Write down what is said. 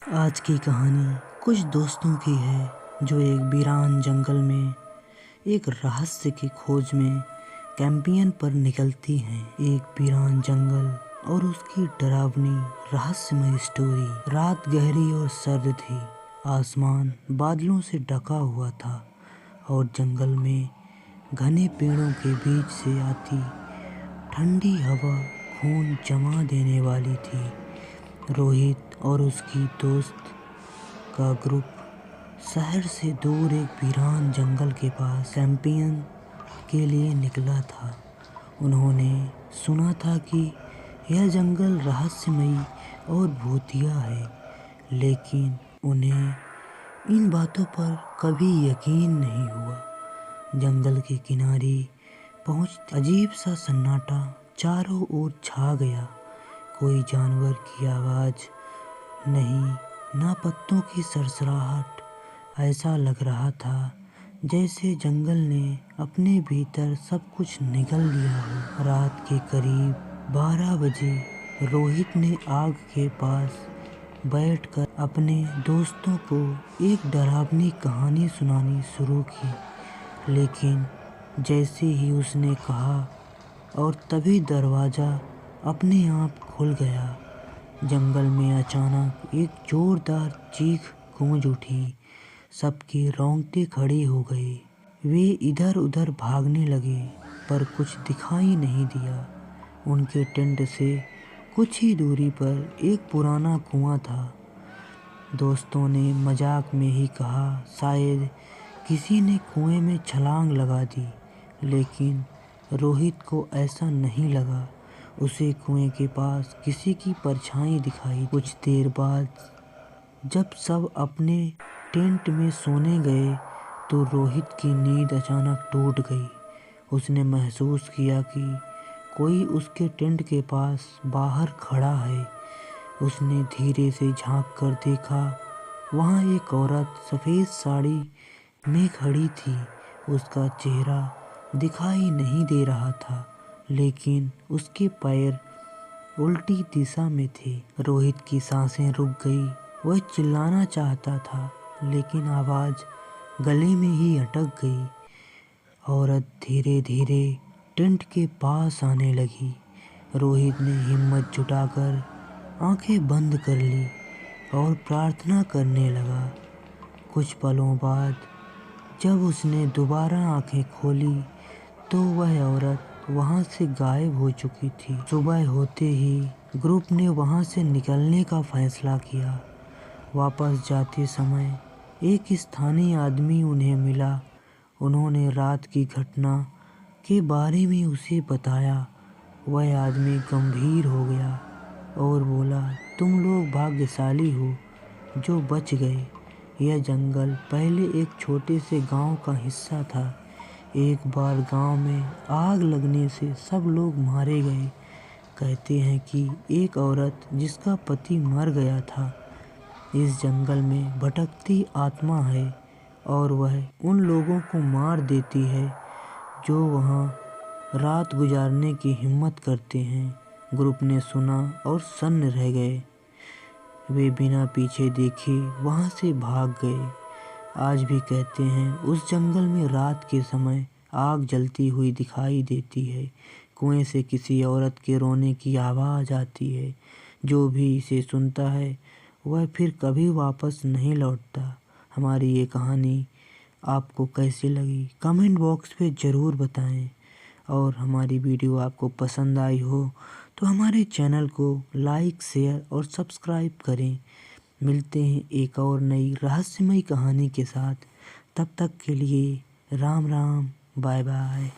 आज की कहानी कुछ दोस्तों की है जो एक वीरान जंगल में एक रहस्य की खोज में कैंपियन पर निकलती हैं। एक वीरान जंगल और उसकी डरावनी रहस्यमय स्टोरी। रात गहरी और सर्द थी, आसमान बादलों से ढका हुआ था और जंगल में घने पेड़ों के बीच से आती ठंडी हवा खून जमा देने वाली थी। रोहित और उसकी दोस्त का ग्रुप शहर से दूर एक वीरान जंगल के पास कैंपियन के लिए निकला था। उन्होंने सुना था कि यह जंगल रहस्यमयी और भूतिया है, लेकिन उन्हें इन बातों पर कभी यकीन नहीं हुआ। जंगल के किनारे पहुंचते अजीब सा सन्नाटा चारों ओर छा गया। कोई जानवर की आवाज नहीं, ना पत्तों की सरसराहट। ऐसा लग रहा था जैसे जंगल ने अपने भीतर सब कुछ निगल लिया हो। रात के करीब 12 बजे रोहित ने आग के पास बैठकर अपने दोस्तों को एक डरावनी कहानी सुनानी शुरू की। लेकिन जैसे ही उसने कहा और तभी दरवाजा अपने आप खुल गया। जंगल में अचानक एक जोरदार चीख गूंज उठी। सबके रोंगटे खड़े हो गए। वे इधर उधर भागने लगे, पर कुछ दिखाई नहीं दिया। उनके टेंट से कुछ ही दूरी पर एक पुराना कुआं था। दोस्तों ने मजाक में ही कहा, शायद किसी ने कुएं में छलांग लगा दी, लेकिन रोहित को ऐसा नहीं लगा। उसे कुएं के पास किसी की परछाई दिखाई। कुछ देर बाद जब सब अपने टेंट में सोने गए तो रोहित की नींद अचानक टूट गई। उसने महसूस किया कि कोई उसके टेंट के पास बाहर खड़ा है। उसने धीरे से झांक कर देखा। वहाँ एक औरत सफ़ेद साड़ी में खड़ी थी। उसका चेहरा दिखाई नहीं दे रहा था, लेकिन उसके पैर उल्टी दिशा में थे। रोहित की सांसें रुक गई। वह चिल्लाना चाहता था, लेकिन आवाज़ गले में ही अटक गई। औरत धीरे धीरे टेंट के पास आने लगी। रोहित ने हिम्मत जुटाकर आंखें बंद कर ली और प्रार्थना करने लगा। कुछ पलों बाद जब उसने दोबारा आंखें खोली तो वह औरत वहां से गायब हो चुकी थी। सुबह होते ही ग्रुप ने वहां से निकलने का फैसला किया। वापस जाते समय एक स्थानीय आदमी उन्हें मिला। उन्होंने रात की घटना के बारे में उसे बताया। वह आदमी गंभीर हो गया और बोला, तुम लोग भाग्यशाली हो जो बच गए। यह जंगल पहले एक छोटे से गांव का हिस्सा था। एक बार गांव में आग लगने से सब लोग मारे गए। कहते हैं कि एक औरत जिसका पति मर गया था इस जंगल में भटकती आत्मा है और वह उन लोगों को मार देती है जो वहां रात गुजारने की हिम्मत करते हैं। ग्रुप ने सुना और सन्न रह गए। वे बिना पीछे देखे वहां से भाग गए। आज भी कहते हैं उस जंगल में रात के समय आग जलती हुई दिखाई देती है। कुएं से किसी औरत के रोने की आवाज़ आती है। जो भी इसे सुनता है वह फिर कभी वापस नहीं लौटता। हमारी ये कहानी आपको कैसी लगी कमेंट बॉक्स में ज़रूर बताएं। और हमारी वीडियो आपको पसंद आई हो तो हमारे चैनल को लाइक, शेयर और सब्सक्राइब करें। मिलते हैं एक और नई रहस्यमयी कहानी के साथ। तब तक के लिए राम राम, बाय बाय।